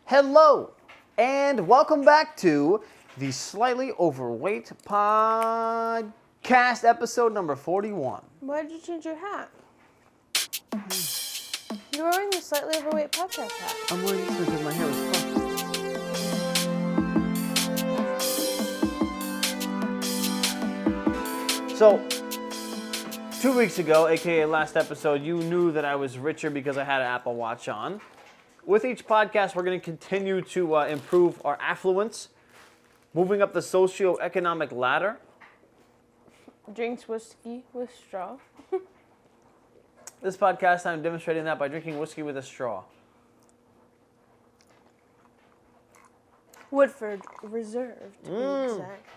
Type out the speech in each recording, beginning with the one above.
Hello, and welcome back to the Slightly Overweight Podcast, episode number 41. Why did you change your hat? You're wearing the Slightly Overweight Podcast hat. I'm wearing this because my hair was puffed. So, 2 weeks ago, aka last episode, you knew that I was richer because I had an Apple Watch on. With each podcast, we're going to continue to improve our affluence, moving up the socioeconomic ladder. Drinks whiskey with straw. This podcast, I'm demonstrating that by drinking whiskey with a straw. Woodford Reserve, to be exact.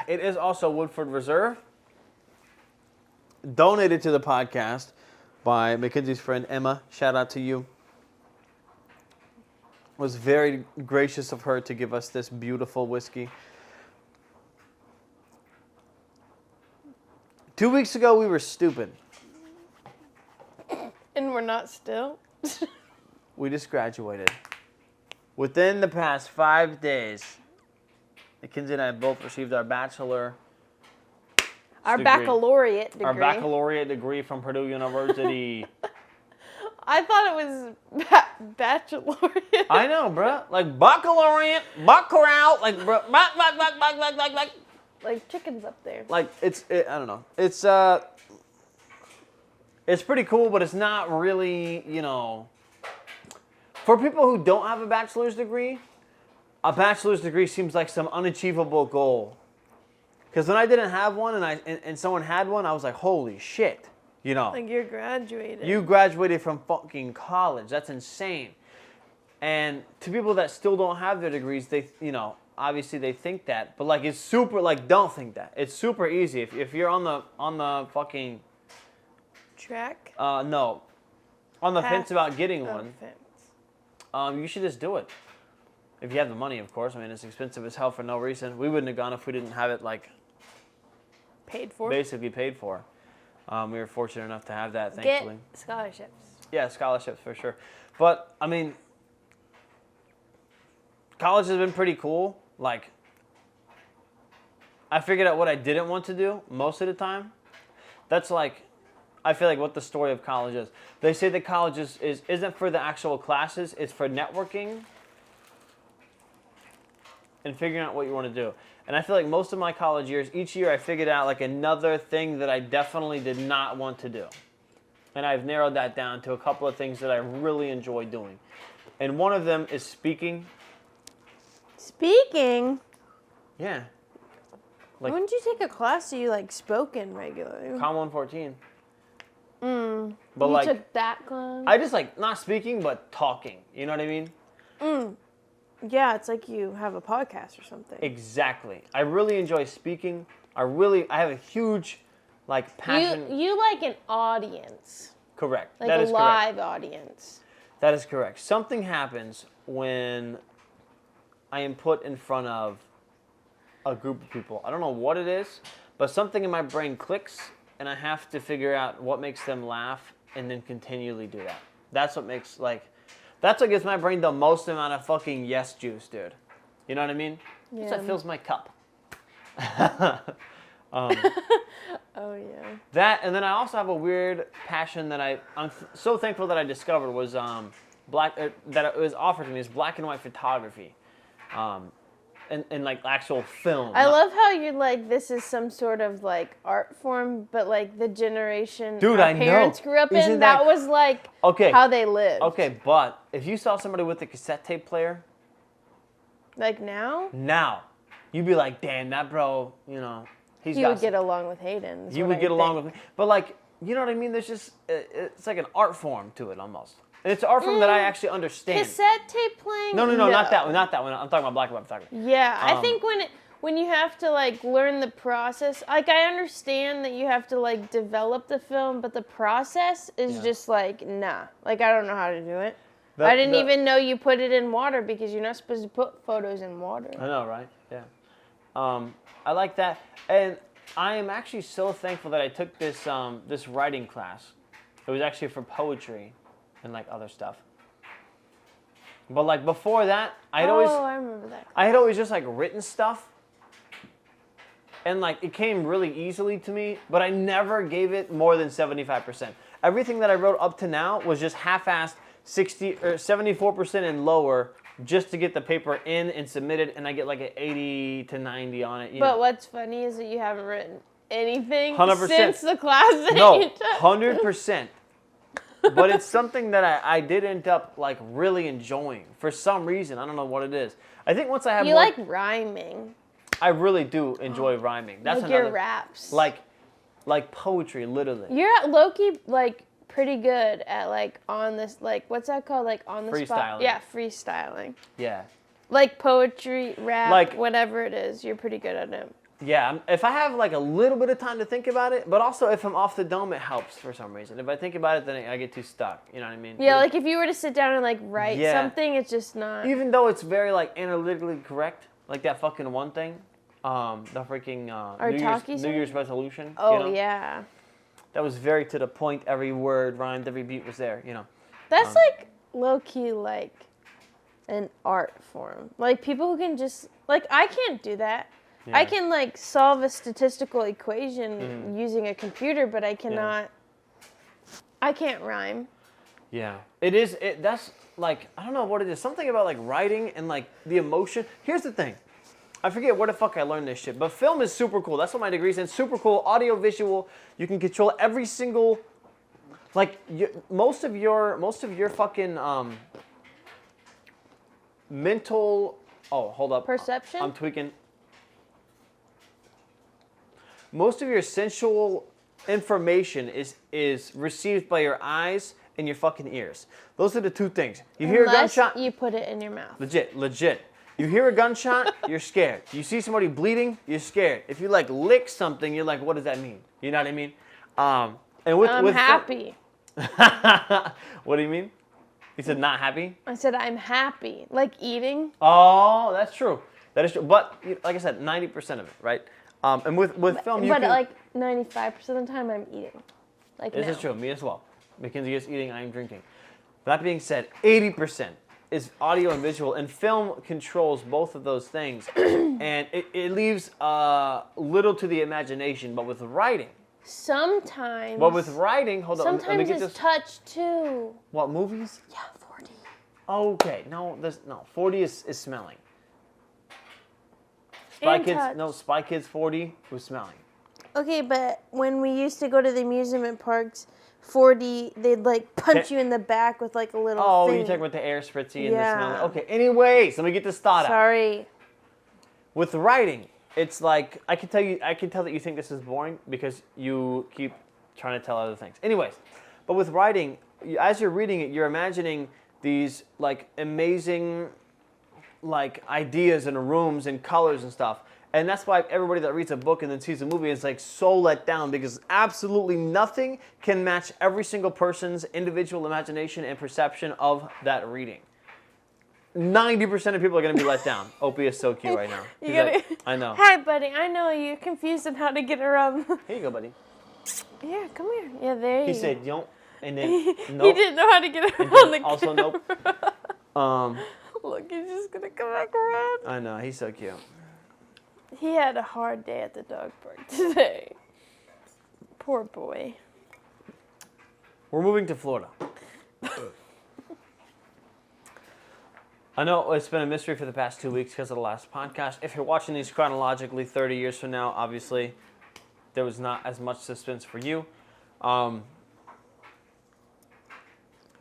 It is also Woodford Reserve, donated to the podcast by Mackenzie's friend Emma. Shout out to you. It was very gracious of her to give us this beautiful whiskey. 2 weeks ago, we were stupid. And we're not still? We just graduated. Within the past 5 days, Mackenzie and I both received our bachelor Our degree. baccalaureate degree. Our baccalaureate degree from Purdue University. I thought it was baccalaureate. I know, bruh. Like baccalaureate, baccarat, like bruh, Like chickens up there. like I don't know. It's pretty cool, but it's not really, for people who don't have a bachelor's degree, a bachelor's degree seems like some unachievable goal. Because when I didn't have one and someone had one, I was like, holy shit, Like you're graduated. You graduated from fucking college. That's insane. And to people that still don't have their degrees, they, obviously they think that. But like, it's super, like, don't think that. It's super easy. If you're on the fucking track? no, on the fence about getting one, fence. you should just do it. If you have the money, of course. I mean, it's expensive as hell for no reason. We wouldn't have gone if we didn't have it, like, Paid for? basically paid for. We were fortunate enough to have that, thankfully. Get scholarships. Yeah, scholarships for sure. But, I mean, college has been pretty cool. Like, I figured out what I didn't want to do most of the time. That's like, I feel like what the story of college is. They say that college isn't for the actual classes, it's for networking and figuring out what you want to do. And I feel like most of my college years, each year I figured out like another thing that I definitely did not want to do. And I've narrowed that down to a couple of things that I really enjoy doing. And one of them is speaking. Speaking? Yeah. Like, When did you take a class so you like spoken regularly? Com 114. But you like, took that class? I just like not speaking, but talking. You know what I mean? Yeah, it's like you have a podcast or something. Exactly. I really enjoy speaking. I have a huge, like, passion. You like an audience. Correct. Like That a is live correct. audience. That is correct. Something happens when I am put in front of a group of people. I don't know what it is, but something in my brain clicks, and I have to figure out what makes them laugh and then continually do that. That's what gives my brain the most amount of fucking yes juice, dude. You know what I mean? Yeah. That fills my cup. Oh, yeah. That, and then I also have a weird passion that I'm so thankful that I discovered was that it was offered to me is black and white photography, and like actual film. I love how you're like, this is some sort of like art form, but like the generation Dude, our I know. parents grew up Isn't in, that that was like Okay. how they lived. Okay, but if you saw somebody with a cassette tape player Like now? now, you'd be like, damn, that bro, he's You got would get along with Hayden. is You what would I get along think. with me. But like, you know what I mean? There's just, it's like an art form to it almost. And it's an art form that I actually understand. Cassette tape playing? No, not that one, not that one. I'm talking about black and white photography. Yeah, I think when you have to like learn the process, like I understand that you have to like develop the film, but the process is just like, nah. Like I don't know how to do it. I didn't even know you put it in water because you're not supposed to put photos in water. I know, right? Yeah. I like that. And I am actually so thankful that I took this this writing class. It was actually for poetry. and like other stuff. But like before that, I remember that. I had always just like written stuff. And like it came really easily to me, but I never gave it more than 75%. Everything that I wrote up to now was just half-assed 60 or 74% and lower just to get the paper in and submitted, and I get like an 80 to 90 on it. But what's funny is that you haven't written anything 100%. Since the class date. No, 100%. But it's something that I did end up like really enjoying for some reason. I don't know what it is. I think once I have You more, like rhyming. I really do enjoy rhyming. That's like another, your raps. Like poetry, literally. You're low-key like pretty good at like on this like what's that called, like on the spot? Freestyling. Yeah, freestyling. Yeah. Like poetry, rap, Like- whatever it is, you're pretty good at it. Yeah, if I have like a little bit of time to think about it, but also if I'm off the dome, it helps for some reason. If I think about it, then I get too stuck. You know what I mean? Yeah, like if you were to sit down and like write Yeah. something, it's just not. Even though it's very like analytically correct, like that fucking one thing, the freaking New Year's resolution. Oh, you know? yeah. That was very to the point. Every word rhymed. Every beat was there. You know. That's like low-key like an art form. Like people who can just like I can't do that. Yeah. I can like solve a statistical equation using a computer, but I cannot. I can't rhyme. Yeah. It is. That's like I don't know what it is. Something about like writing and like the emotion. Here's the thing. I forget where the fuck I learned this shit, but film is super cool. That's what my degree's in. Super cool. Audio, visual. You can control every single. Like most of your fucking mental. Oh, hold up. Perception? I'm tweaking. Most of your sensual information is received by your eyes and your fucking ears. Those are the two things. You hear a gunshot. You put it in your mouth. Legit. You hear a gunshot, you're scared. You see somebody bleeding, you're scared. If you like lick something, you're like, what does that mean? You know what I mean? And with I'm happy. What do you mean? You said not happy? I said I'm happy. Like eating. Oh, that's true. That is true. But like I said, 90% of it, right? And with film, you but can... like 95% of the time, I'm eating. Like This now. is true. Me as well. Mackenzie is eating, I am drinking. That being said, 80% is audio and visual, and film controls both of those things. And it leaves little to the imagination, but with writing... Sometimes. But with writing, hold on. Sometimes let me get it's this. touch too. What, movies? Yeah, 40. Okay, no, 40 is smelling. Spy And Kids, touch. no, Spy Kids 40 was smelling. Okay, but when we used to go to the amusement parks, 4D, they'd like punch you in the back with like a little thing. You're talking about the air spritzy and Yeah. the smelling. Okay, anyways, let me get this thought out. Sorry. With writing, it's like, I can tell that you think this is boring because you keep trying to tell other things. Anyways, but with writing, as you're reading it, you're imagining these like amazing like ideas and rooms and colors and stuff. And that's why everybody that reads a book and then sees a movie is like so let down, because absolutely nothing can match every single person's individual imagination and perception of that reading. 90% of people are going to be let down. Opie is so cute right now. He's like, I know. Hi, buddy. I know you're confused on how to get around. Here you go, buddy. Yeah, come here. Yeah, there you go. He said, "Don't," and then He nope. didn't know how to get And around then the also camera. nope. Look, he's just going to come back around. I know, he's so cute. He had a hard day at the dog park today. Poor boy. We're moving to Florida. I know it's been a mystery for the past 2 weeks because of the last podcast. If you're watching these chronologically 30 years from now, obviously, there was not as much suspense for you. But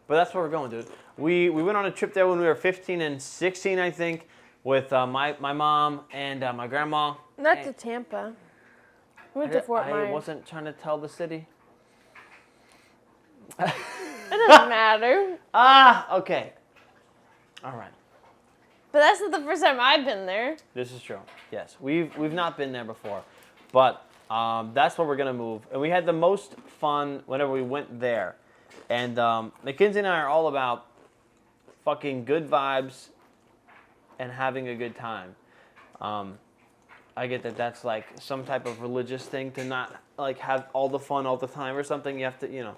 that's where we're going, dude. We went on a trip there when we were 15 and 16, I think, with my mom and my grandma. Not to Tampa. We went to Fort Myers. I wasn't trying to tell the city. It doesn't matter. Okay. All right. But that's not the first time I've been there. This is true. Yes, we've not been there before, but that's where we're gonna move. And we had the most fun whenever we went there. And Mackenzie and I are all about fucking good vibes and having a good time. I get that that's like some type of religious thing to not like have all the fun all the time or something. You have to, you know.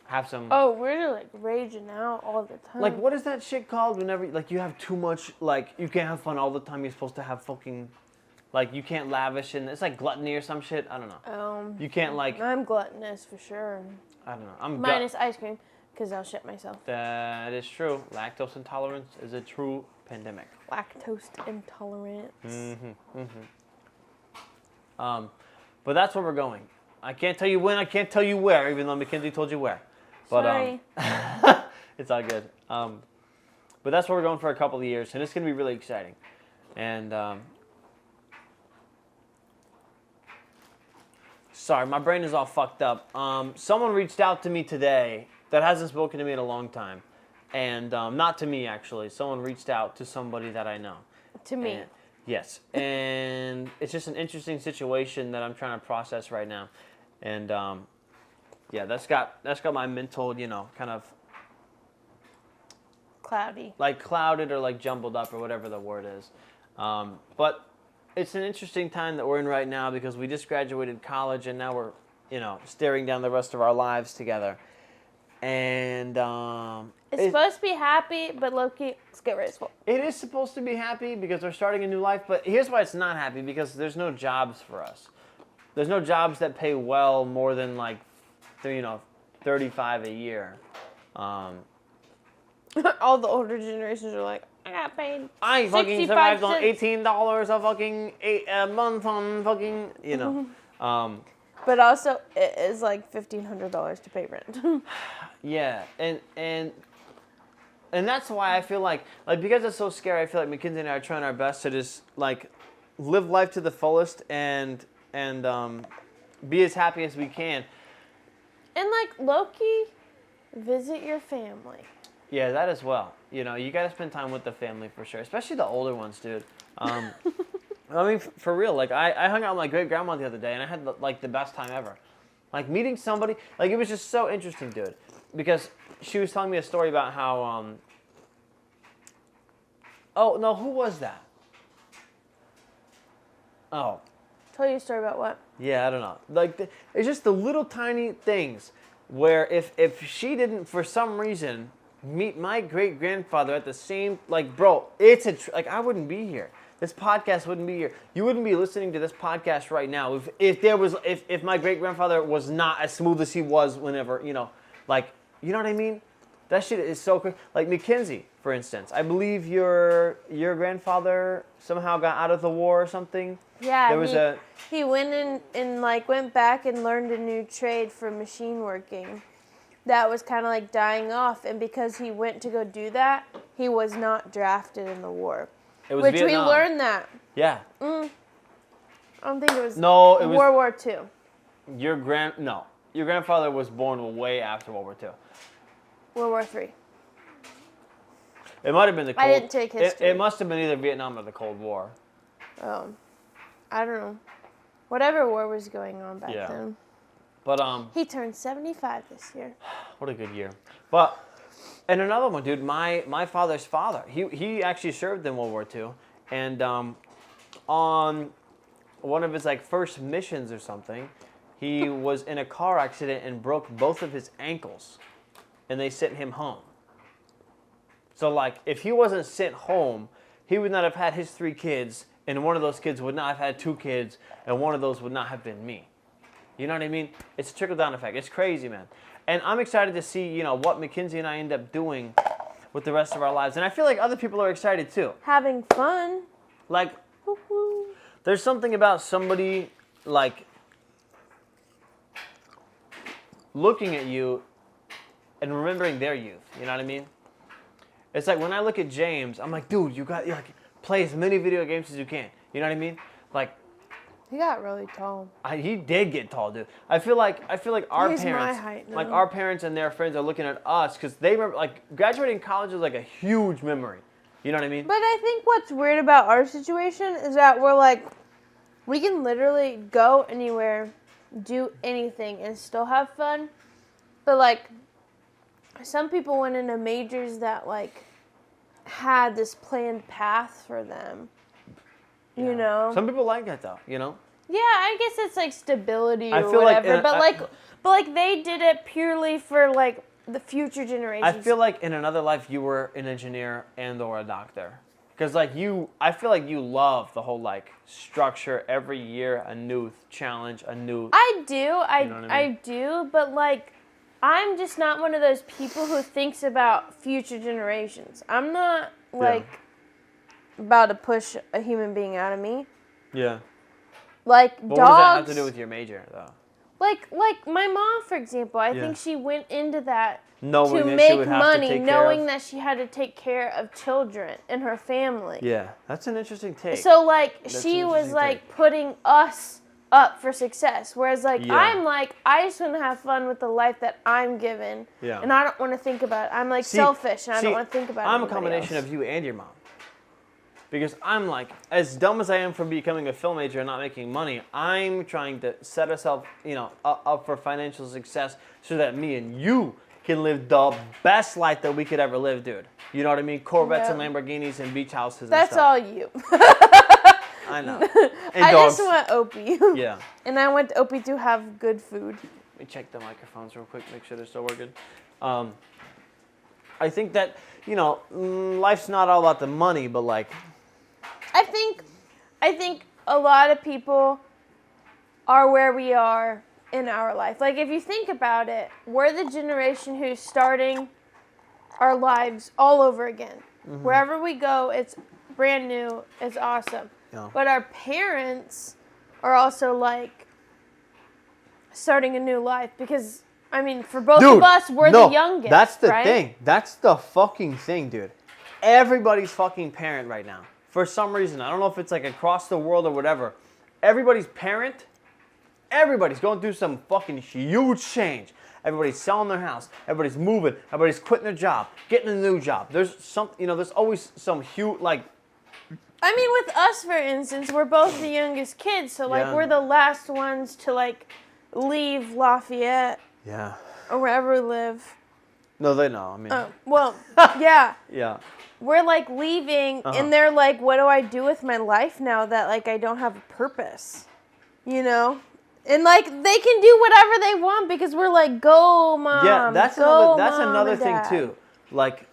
have some. Oh, we're like raging out all the time. Like, what is that shit called? Whenever like you have too much, like you can't have fun all the time. You're supposed to have fucking, like you can't lavish, and it's like gluttony or some shit. I don't know. You can't like. I'm gluttonous for sure. I don't know. Minus ice cream, because I'll shit myself. That is true. Lactose intolerance is a true pandemic. Lactose intolerance. But that's where we're going. I can't tell you when. I can't tell you where, even though Mackenzie told you where. But Sorry. it's all good. But that's where we're going for a couple of years, and it's gonna be really exciting. And sorry, my brain is all fucked up. Someone reached out to me today that hasn't spoken to me in a long time, and not to me actually. Someone reached out to somebody that I know. To me. And, yes, and it's just an interesting situation that I'm trying to process right now, and yeah, that's got my mental, kind of cloudy, like clouded or like jumbled up or whatever the word is. But it's an interesting time that we're in right now because we just graduated college and now we're, staring down the rest of our lives together. And it's supposed to be happy, but low-key, it's get restful. It is supposed to be happy because we're starting a new life, but here's why it's not happy, because there's no jobs for us. There's no jobs that pay well more than like, $35 a year. All the older generations are like, I got paid. I fucking survived on $18 a month on fucking, But also, it is like $1,500 to pay rent. Yeah, and that's why I feel like because it's so scary, I feel like Mackenzie and I are trying our best to just like live life to the fullest and be as happy as we can. And like low-key, visit your family. Yeah, that as well. You gotta spend time with the family for sure, especially the older ones, dude. I mean, for real. Like I hung out with my great grandma the other day, and I had like the best time ever. Like meeting somebody, like it was just so interesting, dude. Because she was telling me a story about how. Oh no, who was that? Oh. Tell you a story about what? Yeah, I don't know. Like it's just the little tiny things where if she didn't for some reason meet my great grandfather at the same bro, it's I wouldn't be here. This podcast wouldn't be here. You wouldn't be listening to this podcast right now if my great grandfather was not as smooth as he was whenever you know what I mean. That shit is so crazy. Like Mackenzie, for instance, I believe your grandfather somehow got out of the war or something. Yeah, there was he went and went back and learned a new trade for machine working. That was kind of like dying off, and because he went to go do that, he was not drafted in the war. It was which Vietnam. We learned that. Yeah. I don't think it was. No, it was World War II. Your grandfather was born way after World War II. World War III. It might have been the Cold. I didn't take history. It must have been either Vietnam or the Cold War. Oh, I don't know. Whatever war was going on back then. But he turned 75 this year. What a good year. But and another one, dude. My father's father. He actually served in World War II, and on one of his first missions or something, he was in a car accident and broke both of his ankles, and they sent him home. So if he wasn't sent home, he would not have had his 3 kids, and one of those kids would not have had 2 kids, and one of those would not have been me. You know what I mean? It's a trickle-down effect. It's crazy, man. And I'm excited to see, what Mackenzie and I end up doing with the rest of our lives. And I feel like other people are excited too. Having fun. Woo-hoo. There's something about somebody, looking at you and remembering their youth. You know what I mean? It's like when I look at James, I'm like, dude, you play as many video games as you can. You know what I mean? He got really tall. He did get tall, dude. I feel like our He's parents, my height now. our parents and their friends are looking at us because they remember, graduating college is a huge memory. You know what I mean? But I think what's weird about our situation is that we're we can literally go anywhere, do anything, and still have fun. But some people went into majors that had this planned path for them. You know? Some people like that though, Yeah, I guess it's stability or I feel whatever. But like they did it purely for like the future generations. I feel like in another life you were an engineer and or a doctor. Because like I feel like you love the whole like structure. Every year a new challenge, a new. I do, You know what I mean? I do, but like I'm just not one of those people who thinks about future generations. I'm not like about to push a human being out of me. Yeah. Like But dogs. what does that have to do with your major though? Like my mom, for example, I think she went into that Knowing to that make she would have money, to take knowing care of. that she had to take care of children and her family. Yeah, that's an interesting take. So like That's she an was interesting like take. putting us up for success, whereas like Yeah. I'm like I just want to have fun with the life that I'm given, Yeah. and I don't want to think about it. I'm like selfish, and I don't want to think about. I'm a combination else. of you and your mom. Because I'm like, as dumb as I am for becoming a film major and not making money, I'm trying to set ourselves, up for financial success so that me and you can live the best life that we could ever live, dude. You know what I mean? Corvettes and Lamborghinis and beach houses That's and stuff. all you. I know. And I dogs. just want Opie. Yeah. And I want Opie to have good food. Let me check the microphones real quick, make sure they're still working. I think that, life's not all about the money, but like... I think a lot of people are where we are in our life. Like if you think about it, we're the generation who's starting our lives all over again. Mm-hmm. Wherever we go, it's brand new, it's awesome. Yeah. But our parents are also like starting a new life because I mean, for both of us, we're the youngest. That's the right? thing. That's the fucking thing, dude. Everybody's fucking parent right now. For some reason, I don't know if it's like across the world or whatever. Everybody's parent, everybody's going through some fucking huge change. Everybody's selling their house. Everybody's moving. Everybody's quitting their job, getting a new job. There's some, there's always some huge, like... I mean, with us, for instance, we're both the youngest kids, so like we're the last ones to like leave Lafayette. Yeah. Or wherever we live. No, they know. I mean. Oh, well, yeah. Yeah. We're like leaving, and they're like, "What do I do with my life now that like I don't have a purpose?" And like they can do whatever they want because we're like, "Go, mom." Yeah, that's another thing Dad. too. Like,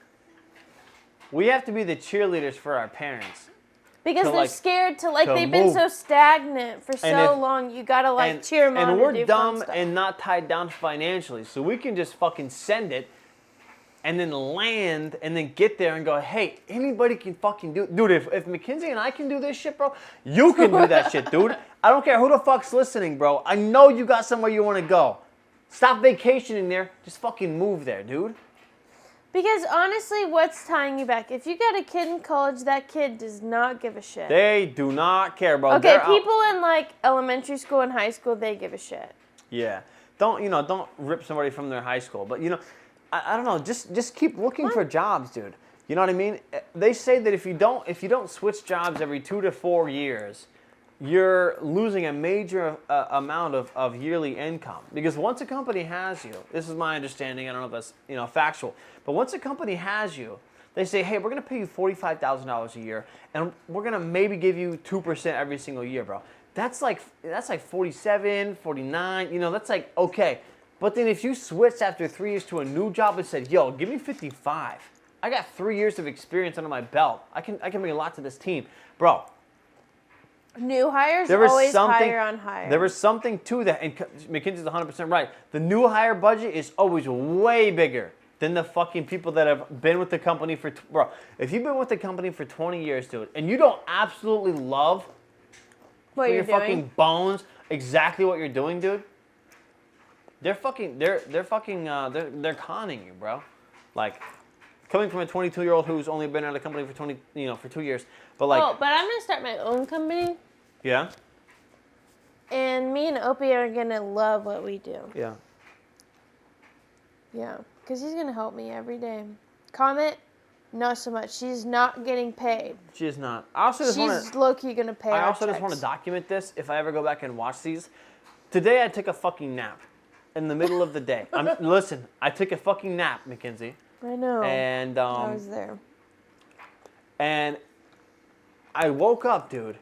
we have to be the cheerleaders for our parents. Because they're scared to like they've been move. so stagnant for so long. You gotta like cheer them on. And we're do dumb fun stuff. and not tied down financially, so we can just fucking send it, and then land, and then get there and go, hey, anybody can fucking do it. Dude, if Mackenzie and I can do this shit, bro, you can do that shit, dude. I don't care who the fuck's listening, bro. I know you got somewhere you want to go. Stop vacationing there. Just fucking move there, dude. Because honestly, what's tying you back? If you got a kid in college, that kid does not give a shit. They do not care, bro. Okay, people in like elementary school and high school, they give a shit. Yeah. Don't rip somebody from their high school. But, I don't know. Just keep looking for jobs, dude. You know what I mean? They say that if you don't switch jobs every 2 to 4 years, you're losing a major amount of yearly income. Because once a company has you, this is my understanding, I don't know if that's factual, but once a company has you, they say, hey, we're going to pay you $45,000 a year, and we're going to maybe give you 2% every single year, bro. That's like 47, 49, that's like, okay. But then if you switch after 3 years to a new job and said, yo, give me 55. I got 3 years of experience under my belt. I can bring a lot to this team. Bro. New hires always hire on hire. There was something to that, and Mackenzie's 100% right. The new hire budget is always way bigger than the fucking people that have been with the company for... Bro, if you've been with the company for 20 years, dude, and you don't absolutely love what your you're doing? fucking bones exactly what you're doing, dude, they're conning you, bro. Like, coming from a 22-year-old who's only been at a company for 2 years, but like... Oh, but I'm gonna start my own company. Yeah? And me and Opie are gonna love what we do. Yeah. Yeah, because he's gonna help me every day. Comet, not so much. She's not getting paid. She is not. I also just She's low-key gonna pay I our also checks. just want to document this if I ever go back and watch these. Today I took a fucking nap in the middle of the day. Listen, I took a fucking nap, Mackenzie. I know. And I was there. And I woke up, dude.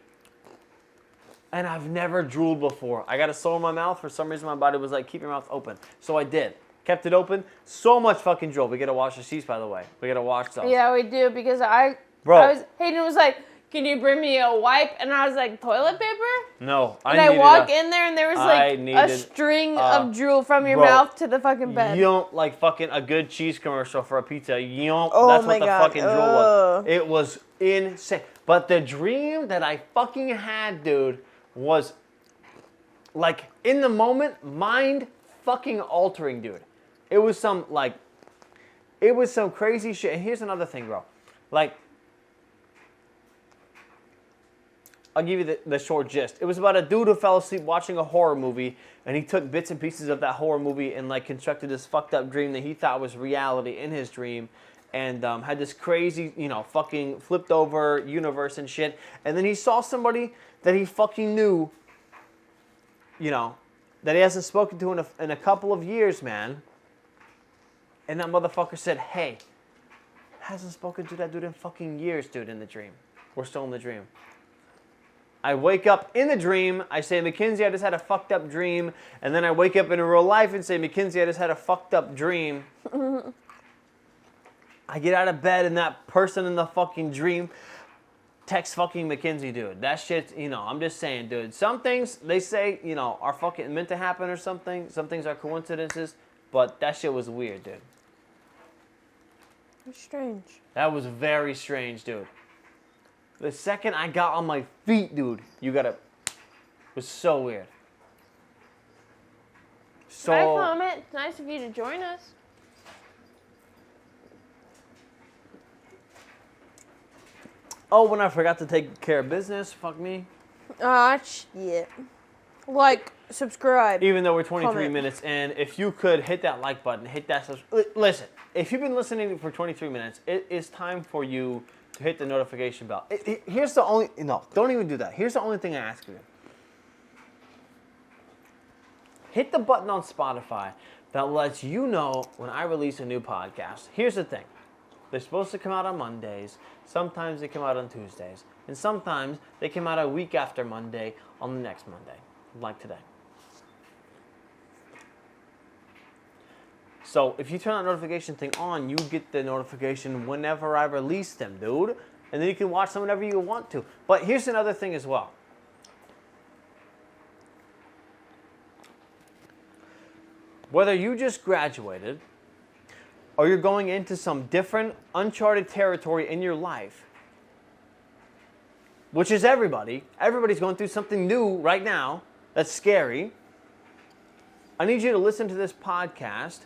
And I've never drooled before. I got a sore in my mouth. For some reason, my body was like, keep your mouth open. So I did. Kept it open. So much fucking drool. We got to wash the sheets, by the way. We got to wash those. Yeah, we do, because Hayden was like, can you bring me a wipe? And I was like, toilet paper? No, I walk in there and there was like a string of drool from your mouth to the fucking bed. You don't like fucking a good cheese commercial for a pizza. You don't. Oh That's my what the God. fucking drool was. It was insane. But the dream that I fucking had, dude, was like in the moment, mind fucking altering, dude. It was some crazy shit. And here's another thing, bro. Like, I'll give you the short gist. It was about a dude who fell asleep watching a horror movie, and he took bits and pieces of that horror movie and like constructed this fucked up dream that he thought was reality in his dream, and had this crazy, fucking flipped over universe and shit. And then he saw somebody that he fucking knew, that he hasn't spoken to in a couple of years, man. And that motherfucker said, hey, hasn't spoken to that dude in fucking years, dude, in the dream. We're still in the dream. I wake up in the dream, I say, Mackenzie, I just had a fucked up dream. And then I wake up in real life and say, Mackenzie, I just had a fucked up dream. I get out of bed and that person in the fucking dream texts fucking Mackenzie, dude. That shit, I'm just saying, dude. Some things, they say, are fucking meant to happen or something. Some things are coincidences. But that shit was weird, dude. It's strange. That was very strange, dude. The second I got on my feet, dude, it was so weird. So. Hi, Comet. It's nice of you to join us. Oh, when I forgot to take care of business, fuck me. Ah, shit. Like, subscribe. Even though we're 23 comment. minutes in, if you could hit that like button, hit that listen, if you've been listening for 23 minutes, it is time for you to hit the notification bell. Here's the only, no, don't even do that. Here's the only thing I ask you. Hit the button on Spotify that lets you know when I release a new podcast. Here's the thing. They're supposed to come out on Mondays. Sometimes they come out on Tuesdays. And sometimes they come out a week after Monday on the next Monday, like today. So if you turn that notification thing on, you get the notification whenever I release them, dude. And then you can watch them whenever you want to. But here's another thing as well. Whether you just graduated or you're going into some different uncharted territory in your life, which is everybody. Everybody's going through something new right now that's scary. I need you to listen to this podcast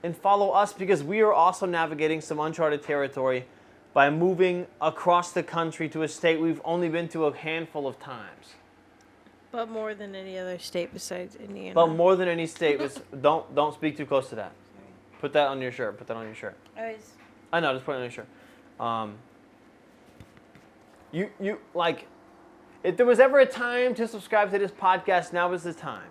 and follow us because we are also navigating some uncharted territory by moving across the country to a state we've only been to a handful of times. But more than any other state besides Indiana. But more than any state. Don't speak too close to that. Put that on your shirt. Put that on your shirt. I know, just put it on your shirt. You like, if there was ever a time to subscribe to this podcast, now is the time.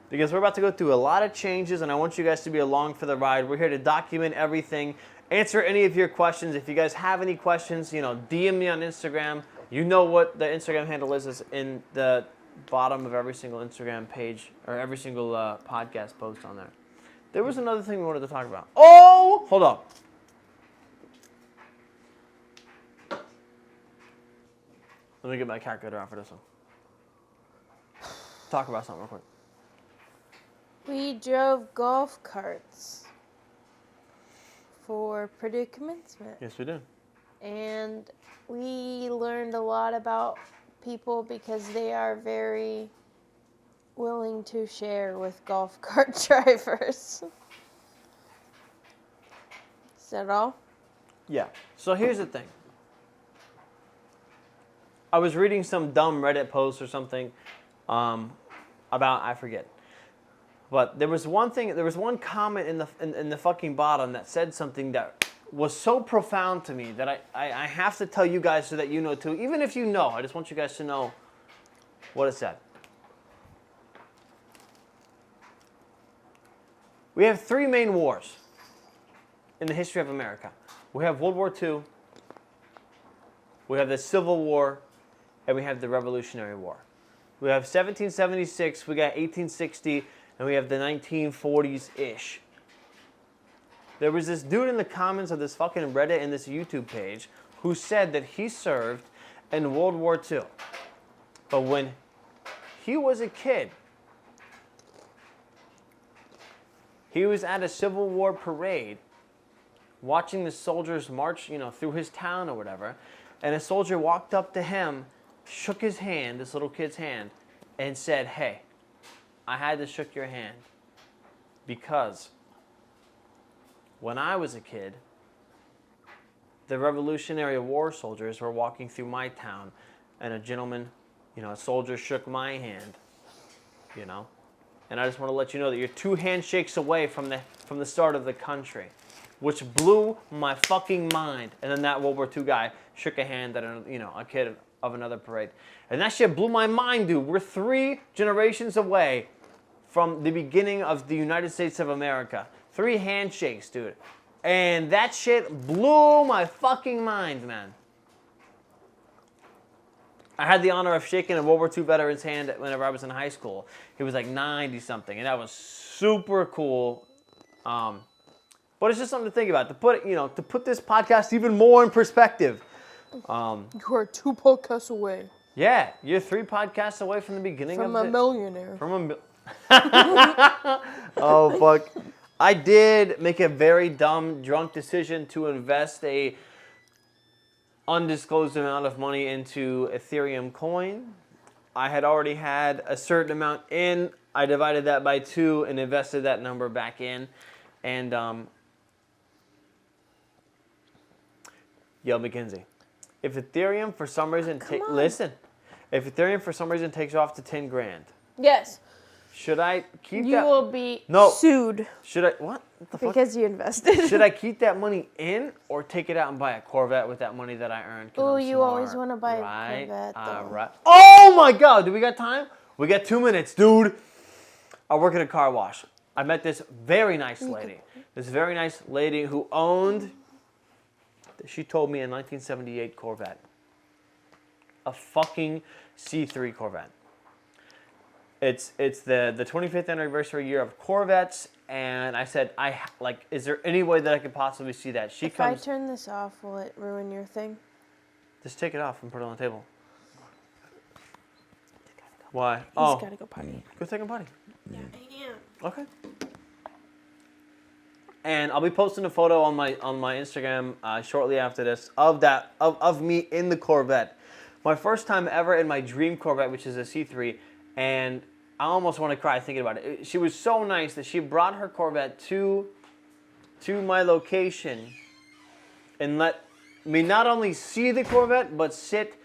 Because we're about to go through a lot of changes, and I want you guys to be along for the ride. We're here to document everything, answer any of your questions. If you guys have any questions, DM me on Instagram. You know what the Instagram handle is in the bottom of every single Instagram page, or every single podcast post on there. There was another thing we wanted to talk about. Oh, hold up. Let me get my calculator out for this one. Talk about something real quick. We drove golf carts for Purdue commencement. Yes, we did. And we learned a lot about people because they are very willing to share with golf cart drivers. Is that all? Yeah. So here's the thing. I was reading some dumb Reddit post or something about, I forget. But there was one comment in the fucking bottom that said something that was so profound to me that I have to tell you guys so that you know too. Even if you know, I just want you guys to know what it said. We have 3 main wars in the history of America. We have World War II, we have the Civil War, and we have the Revolutionary War. We have 1776, we got 1860, and we have the 1940s-ish. There was this dude in the comments of this fucking Reddit and this YouTube page who said that he served in World War II. But when he was a kid, he was at a Civil War parade watching the soldiers march, through his town or whatever, and a soldier walked up to him, shook his hand, this little kid's hand, and said, "Hey, I had to shook your hand because when I was a kid, the Revolutionary War soldiers were walking through my town, and a gentleman, a soldier shook my hand, And I just want to let you know that you're 2 handshakes away from the start of the country," which blew my fucking mind. And then that World War II guy shook a hand at a kid of another parade, and that shit blew my mind, dude. We're 3 generations away from the beginning of the United States of America. 3 handshakes, dude. And that shit blew my fucking mind, man. I had the honor of shaking a World War II veteran's hand whenever I was in high school. He was like 90-something, and that was super cool. But it's just something to think about, to put this podcast even more in perspective. You are 2 podcasts away. Yeah, you're 3 podcasts away from the beginning from of a millionaire. Oh, fuck. I did make a very dumb, drunk decision to invest a undisclosed amount of money into Ethereum coin. I had already had a certain amount in. I divided that by 2 and invested that number back in. And, yo, Mackenzie, if Ethereum for some reason if Ethereum for some reason takes off to 10 grand, Yes. should I keep You that? will be No. sued Should I what? What the fuck? because you invested. Should I keep that money in or take it out and buy a Corvette with that money that I earned? 'Cause Oh, I'm you smart, always wanna buy a right? Corvette, though. Right. Oh my God! Do we got time? We got 2 minutes, dude. I work at a car wash. I met this very nice lady. This very nice lady who owned. She told me a 1978 Corvette. A fucking C3 Corvette. It's the 25th anniversary year of Corvettes, and I said, is there any way that I could possibly see that? If I turn this off, will it ruin your thing? Just take it off and put it on the table. Why? He's Oh, gotta go potty. go take a potty. Yeah, I am. Okay. And I'll be posting a photo on my Instagram shortly after this of me in the Corvette. My first time ever in my dream Corvette, which is a C3, and I almost want to cry thinking about it. She was so nice that she brought her Corvette to my location and let me not only see the Corvette, but sit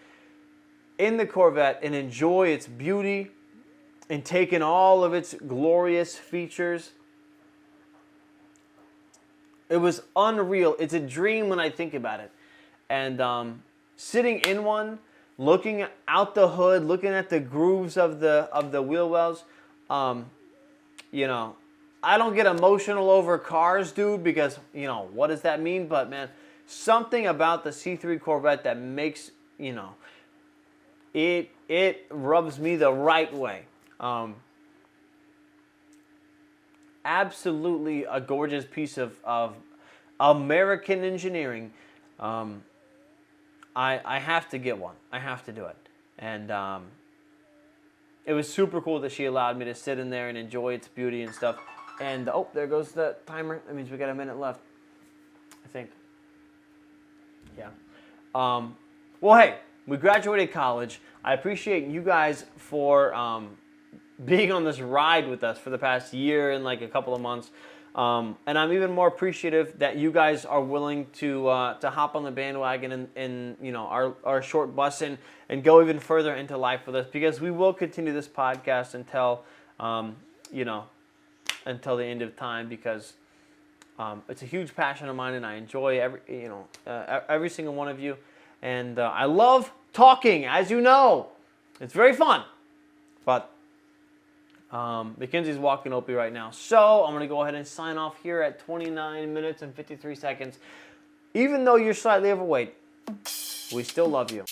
in the Corvette and enjoy its beauty and take in all of its glorious features. It was unreal. It's a dream when I think about it. And sitting in one, looking out the hood, looking at the grooves of the wheel wells, I don't get emotional over cars, dude, because, what does that mean? But, man, something about the C3 Corvette that makes, it rubs me the right way. Absolutely a gorgeous piece of American engineering. I have to get one. I have to do it. And it was super cool that she allowed me to sit in there and enjoy its beauty and stuff. And, oh, there goes the timer. That means we got a minute left, I think. Yeah. Well, hey, we graduated college. I appreciate you guys for being on this ride with us for the past year and like a couple of months. And I'm even more appreciative that you guys are willing to hop on the bandwagon in our short bus and go even further into life with us, because we will continue this podcast until the end of time, because it's a huge passion of mine and I enjoy every single one of you, and I love talking, as you know. It's very fun, but Mackenzie's walking Opie right now. So I'm going to go ahead and sign off here at 29 minutes and 53 seconds. Even though you're slightly overweight, we still love you.